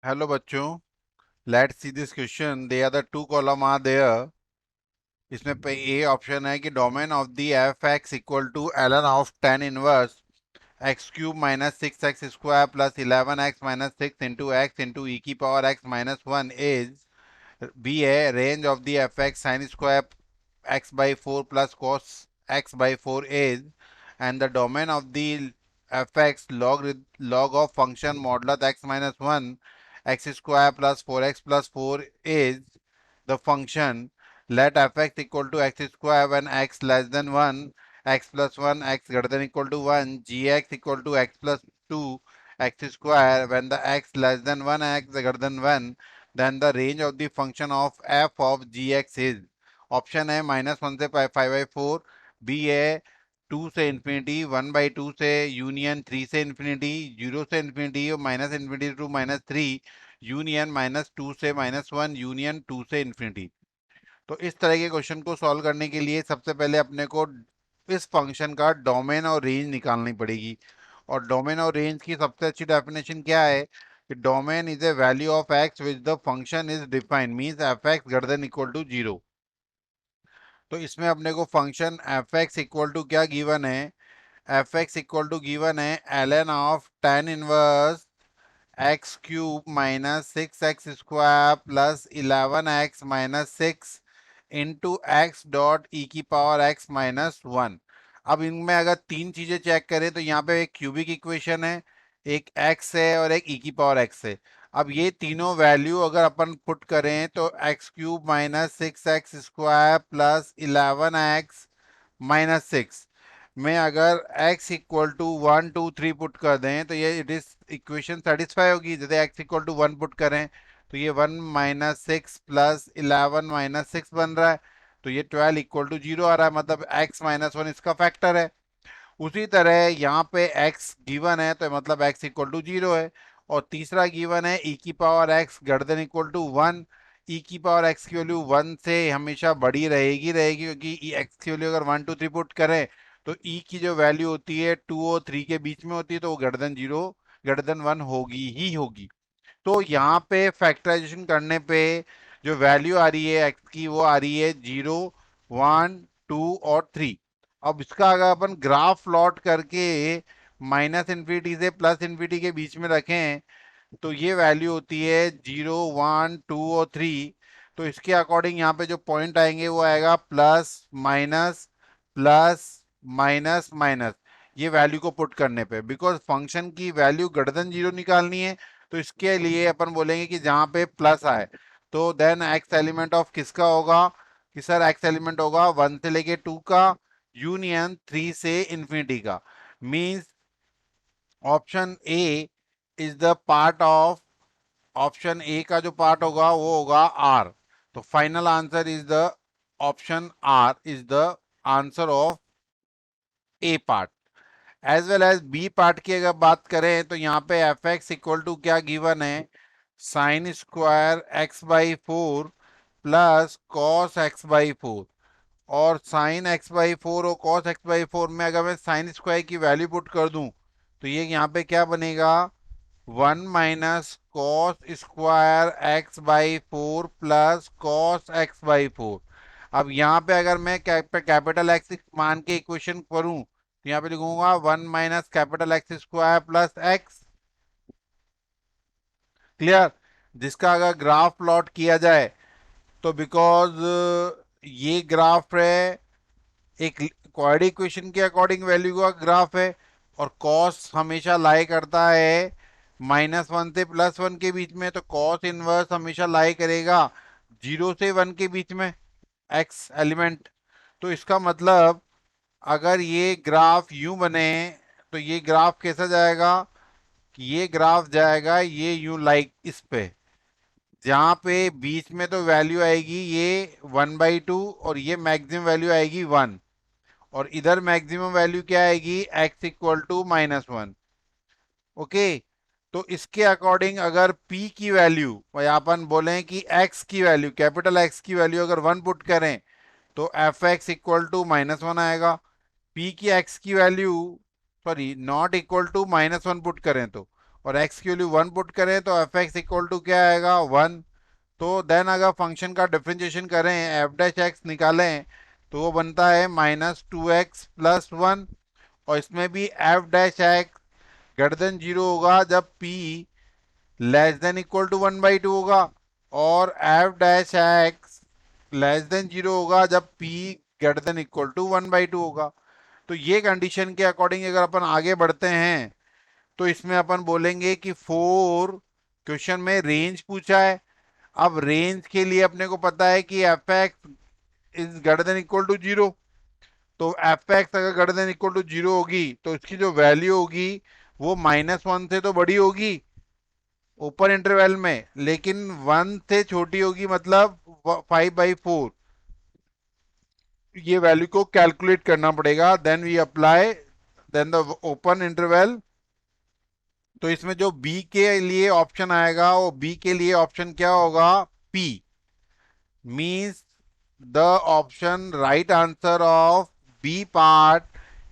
Hello बच्चों, let's see this question. They are the two column are there. इसमें पे ए option है कि domain of the f x equal to ln of ten inverse x cube minus six x square plus 11x minus six into e की power x minus one is B है range of the f x sine square x by 4 plus cos x by 4 is, and the domain of the fx log of function modulus x minus 1 x square plus 4x plus 4 is the function. Let fx equal to x square when x less than 1, x plus 1, x greater than equal to 1, gx equal to x plus 2 x square when the x less than 1, x greater than 1, then the range of the function of f of gx is. Option है -1 से 5/4, B है 2 से infinity, 1/2 से union 3 से infinity, 0 से infinity और -infinity to -3 union -2 से -1 union 2 से इंफिनिटी। तो इस तरह के क्वेश्चन को सॉल्व करने के लिए सबसे पहले अपने को इस फंक्शन का डोमेन और रेंज निकालनी पड़ेगी। और डोमेन और रेंज की सबसे अच्छी डेफिनेशन क्या है कि domain is a value of x which the function is defined means f x greater than equal to 0। तो इसमें अपने को function f x equal to क्या गिवन है, F x equal to given है ln of ten inverse x cube minus six x square plus 11x minus six into x dot e की power x minus one. अब इनमें अगर तीन चीजें check करें तो यहाँ पे एक क्यूबिक इक्वेशन है, एक एक्स है और एक ई की पावर एक्स है। अब ये तीनों वैल्यू अगर अपन पुट करें तो x cube minus six x square plus 11x minus six में अगर x इक्वल टू 1 2 3 पुट कर दें तो ये इट इज इक्वेशन सेटिस्फाई होगी। जैसे x इक्वल टू 1 पुट करें तो ये 1 - 6 प्लस 11 - 6 बन रहा है, तो ये 12 इक्वल टू 0 आ रहा है, मतलब x -1 इसका फैक्टर है। उसी तरह यहाँ पे x गिवन है तो मतलब x इक्वल टू 0 है। और तीसरा गिवन है e की power x greater than equal to 1। e की पावर x की वैल्यू 1 से हमेशा बड़ी रहेगी रहेगी क्योंकि x की वैल्यू अगर 1 2 3 पुट करें तो e की जो वैल्यू होती है 2 और 3 के बीच में होती है, तो वो ग्रेटर देन 0 ग्रेटर देन 1 होगी ही होगी। तो यहाँ पे फैक्टराइजेशन करने पे जो वैल्यू आ रही है x की वो आ रही है 0 1 2 और 3। अब इसका अगर अपन ग्राफ प्लॉट करके माइनस इन्फिनिटी से प्लस इन्फिनिटी के बीच में रखें तो ये वैल्यू होती है 0 1 2 और 3। तो इसके अकॉर्डिंग यहाँ पे जो पॉइंट आएंगे वो आएगा plus minus plus minus minus, ये वैल्यू को पुट करने पे बिकॉज फंक्शन की वैल्यू ग्रेटर देन 0 निकालनी है। तो इसके लिए अपन बोलेंगे कि जहां पे प्लस आए तो देन एक्स एलिमेंट ऑफ किसका होगा कि सर एक्स एलिमेंट होगा 1 से लेके 2 का यूनियन 3 से इंफिनिटी का। Means option A is the part of, option A का जो पार्ट होगा वो होगा आर। तो final answer is the option R is the answer of A part. As well as B part की अगर बात करें तो यहाँ पे एफ एक्स इक्वल टू क्या गिवन है, sine square x by four plus cos x by four. और साइन एक्स बाई फोर और कॉस एक्स बाई फोर में अगर मैं साइन स्क्वायर की वैल्यू पुट कर दूं तो ये यहाँ पे क्या बनेगा, 1 - cos² x by four plus cos x by four. अब यहाँ पे अगर मैं कैपिटल एक्स मान के इक्वेशन करूं तो यहाँ पे लिखूंगा 1 - capital x square plus x. Clear. जिसका अगर ग्राफ प्लॉट किया जाए तो बिकॉज ये ग्राफ है एक क्वाड्रेटिक इक्वेशन के अकॉर्डिंग वैल्यू का ग्राफ है, और कॉस हमेशा लाई करता है -1 से +1 के बीच में, तो कॉस इनवर्स हमेशा लाई करेगा 0 से 1 के बीच में एक्स एलिमेंट। तो इसका मतलब अगर ये ग्राफ यूं बने तो ये ग्राफ कैसा जाएगा कि ये ग्राफ जाएगा ये यूं लाइक इस पे, जहां पे बीच में तो वैल्यू आएगी ये 1/2 और ये मैक्सिमम वैल्यू आएगी 1, और इधर मैक्सिमम वैल्यू क्या आएगी x इक्वल टू -1। ओके। तो इसके अकॉर्डिंग अगर p की वैल्यू या अपन बोलें कि x की वैल्यू कैपिटल x की वैल्यू अगर 1 पुट करें तो एफ एक्स इक्वल टू -1 आएगा। p की x की value sorry not equal to -1 put करें तो, और x की वैल्यू 1 पुट करें तो एफ एक्स इक्वल टू क्या आएगा 1। तो देन अगर फंक्शन का डिफरेंशिएशन करें एफ डैश एक्स निकालें तो वो बनता है -2x+1। और इसमें भी f dash x greater than zero होगा जब p less than equal to 1/2 होगा, और f dash x less than zero होगा जब p greater than equal to 1/2 होगा। तो ये कंडीशन के अकॉर्डिंग अगर अपन आगे बढ़ते हैं तो इसमें अपन बोलेंगे कि फोर क्वेश्चन में रेंज पूछा है। अब रेंज के लिए अपने को पता है कि f x is greater than equal to zero. तो एफ एक्स अगर greater than equal to zero होगी तो इसकी जो वैल्यू होगी वो -1 से तो बड़ी होगी ऊपर इंटरवल में, लेकिन 1 से छोटी होगी, मतलब 5/4। ये वैल्यू को कैलकुलेट करना पड़ेगा। Then we apply then the open interval. तो इसमें जो बी के लिए ऑप्शन आएगा वो बी के लिए ऑप्शन क्या होगा, P. Means the option right answer of B part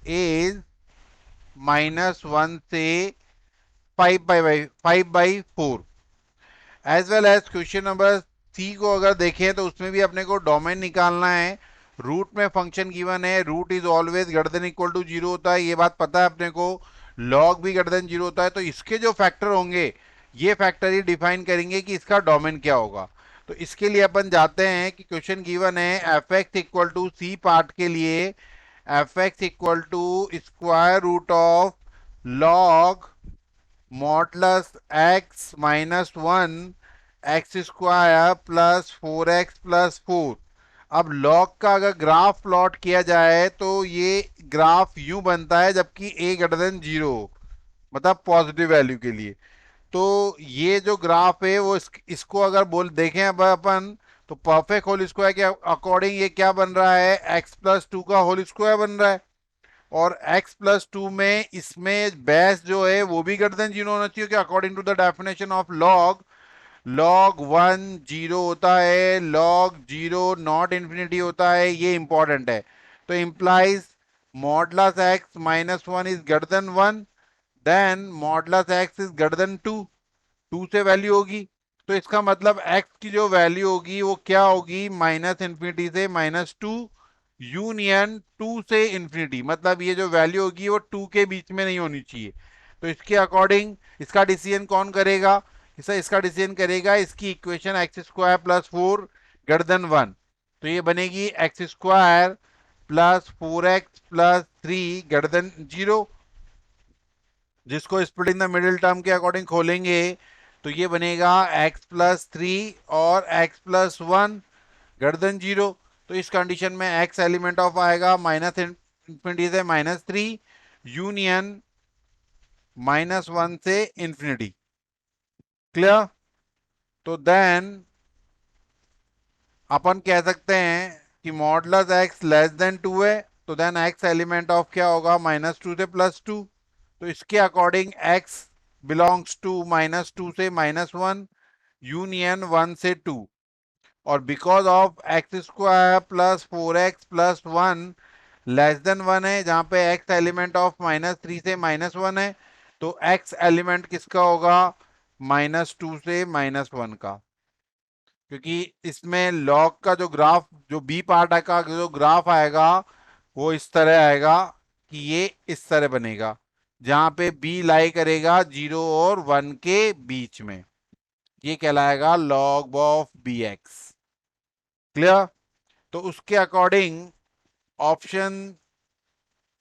is -1 से 5/4। As well as question number C को अगर देखें तो उसमें भी अपने को डोमेन निकालना है। रूट में फंक्शन गिवन है, root is always greater than equal to zero होता है, ये बात पता है अपने को। लॉग भी ग्रेटर देन जीरो होता है, तो इसके जो फैक्टर होंगे ये फैक्टर ही डिफाइन करेंगे कि इसका डोमेन क्या होगा। तो इसके लिए अपन जाते हैं कि क्वेश्चन गिवन है F x equal to C part के लिए F x equal to square root of log modulus X -1 X square +4x+4। अब लॉग का अगर ग्राफ प्लॉट किया जाए तो ये ग्राफ यूं बनता है जबकि a ग्रेटर देन जीरो, मतलब पॉजिटिव वैल्यू के लिए। तो ये जो ग्राफ है वो इसको अगर बोल देखें अब अपन, तो परफेक्ट होल स्क्वायर के अकॉर्डिंग ये क्या बन रहा है, x+2 का होल स्क्वायर बन रहा है। और x+2 में इसमें बेस जो है वो भी ग्रेटर देन जीरो होना चाहिए, कि according to the definition of log log 1 zero होता है, लॉग जीरो नॉट इन्फिनिटी होता है, ये इंपॉर्टेंट है। तो implies modulus X -1 is greater than 1, then modulus X is greater than 2। 2 से वैल्यू होगी, तो इसका मतलब x की जो वैल्यू होगी वो क्या होगी, -इन्फिनिटी से -2 यूनियन 2 से इन्फिनिटी। मतलब ये जो वैल्यू होगी वो 2 के बीच में नहीं होनी चाहिए। तो इसके अकॉर्डिंग इसका डिसीजन कौन करेगा, इसका डिसीजन करेगा इसकी इक्वेशन x² + 4 ग्रेटर देन 1। तो ये बनेगी x² +4x+3 ग्रेटर देन 0, जिसको split in the middle term के अकॉर्डिंग खोलेंगे तो ये बनेगा x+3 और x+1 ग्रेटर देन 0। तो इस कंडीशन में x एलिमेंट ऑफ आएगा -इन्फिनिटी से -3 यूनियन -1 से इन्फिनिटी। क्लियर। तो देन अपन कह सकते हैं कि मॉडलस x लेस देन 2 है, तो देन x एलिमेंट ऑफ क्या होगा, -2 से +2। तो इसके अकॉर्डिंग x बिलोंग्स टू -2 से -1 यूनियन 1 से 2। और because of x² + 4x+1 less than 1 है, जहां पे x एलिमेंट ऑफ -3 से -1 है, तो x एलिमेंट किसका होगा, -2 से -1 का। क्योंकि इसमें लॉग का जो ग्राफ, जो बी पार्ट का जो ग्राफ आएगा वो इस तरह आएगा कि ये इस तरह बनेगा, जहां पे बी लाई करेगा 0 और 1 के बीच में। ये कहलाएगा log of B X. Clear. तो उसके अकॉर्डिंग ऑप्शन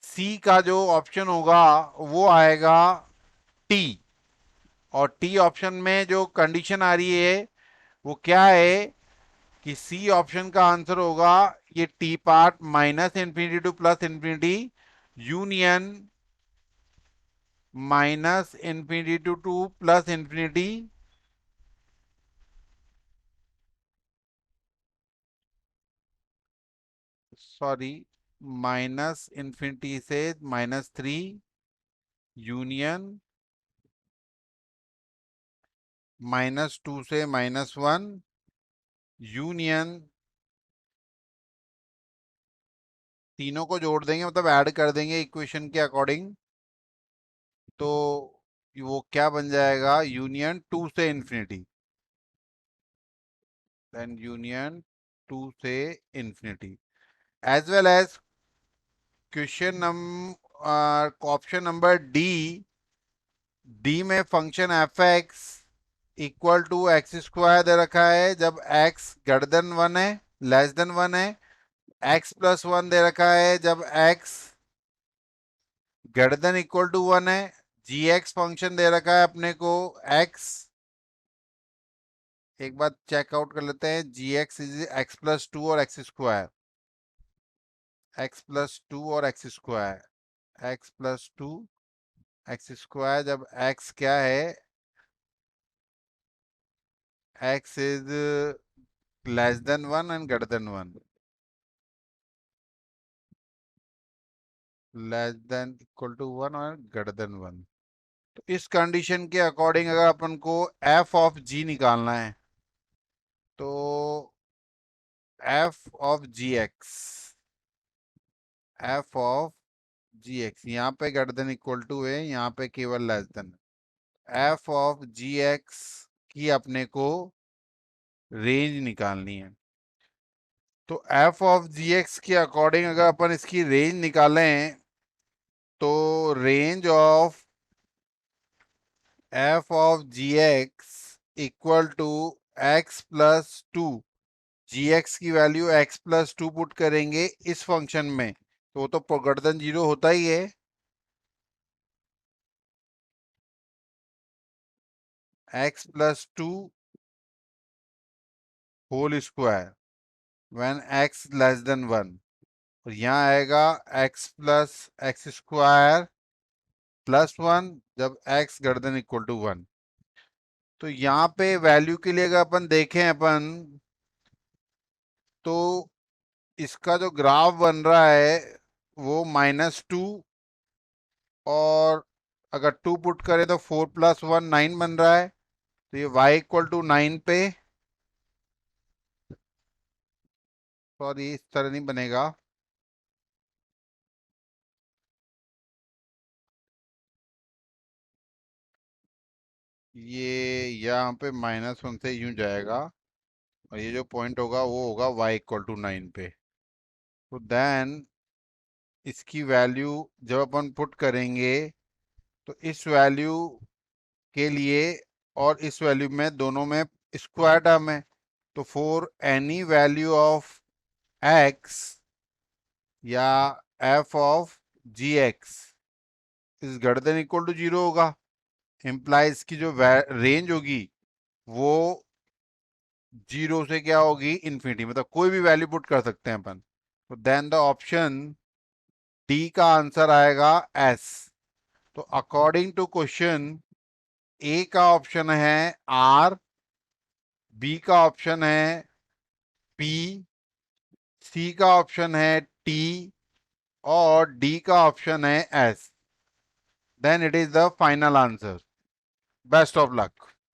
सी का जो ऑप्शन होगा वो आएगा टी। और टी ऑप्शन में जो कंडीशन आ रही है वो क्या है कि सी ऑप्शन का आंसर होगा ये T part -infinity to +infinity union -infinity to +infinity sorry -infinity से -3 यूनियन -2 से -1 यूनियन, तीनों को जोड़ देंगे मतलब ऐड कर देंगे इक्वेशन के अकॉर्डिंग। तो वो क्या बन जाएगा, यूनियन 2 से इंफिनिटी, देन यूनियन 2 से infinity, as well as question option number D, D में function f x equal to x square दे रखा है जब एक्स ग्रेटर देन 1 है, लेस देन 1 है, एक्स प्लस 1 दे रखा है जब X greater than equal to 1 है, जी एक्स फंक्शन दे रखा है अपने को एक्स, एक बार चेकआउट कर लेते हैं, G x is X plus 2 और एक्स स्क्वायर, एक्स प्लस 2 और X square, X plus 2 X square जब एक्स क्या है, X is less than 1 and greater than 1, less than equal to 1 और ग्रेटर देन 1। तो इस कंडीशन के अकॉर्डिंग अगर अपन को एफ ऑफ जी निकालना है तो F of ji X, F of ji X यहाँ पे ग्रेटर देन इक्वल टू है, यहाँ पे केवल less than, F of ji X की अपने को रेंज निकालनी है। तो एफ ऑफ जी एक्स के अकॉर्डिंग अगर अपन इसकी रेंज निकालें तो range of F of ji X equal to X plus 2, G X की वैल्यू एक्स प्लस 2 पुट करेंगे इस फंक्शन में तो वो तो ग्रेटर देन 0 होता ही है, X plus 2 whole square when X less than 1, और यहाँ आएगा X plus X square plus 1 जब X greater than equal to 1। तो यहाँ पे वैल्यू के लिए अगर अपन देखें अपन तो इसका जो ग्राफ बन रहा है वो -2, और अगर 2 पुट करें तो 4 प्लस 1 9 बन रहा है, तो ये y इक्वल टू 9 पे, सॉरी इस तरह नहीं बनेगा, ये यहाँ पे -1 से यूं जाएगा और ये जो पॉइंट होगा वो होगा y इक्वल टू 9 पे। तो देन इसकी वैल्यू जब अपन पुट करेंगे तो इस वैल्यू के लिए और इस वैल्यू में दोनों में स्क्वायर टर्म है, तो for any value of x या f of ji x is greater than equal to 0 होगा, इम्प्लाइज की जो रेंज होगी वो 0 से क्या होगी, इन्फिनिटी, मतलब कोई भी वैल्यू पुट कर सकते हैं अपन। तो देन द ऑप्शन डी का आंसर आएगा एस। तो अकॉर्डिंग टू क्वेश्चन ए का ऑप्शन है आर, बी का ऑप्शन है पी, सी का ऑप्शन है टी और डी का ऑप्शन है S, then it is the final answer. Best of luck.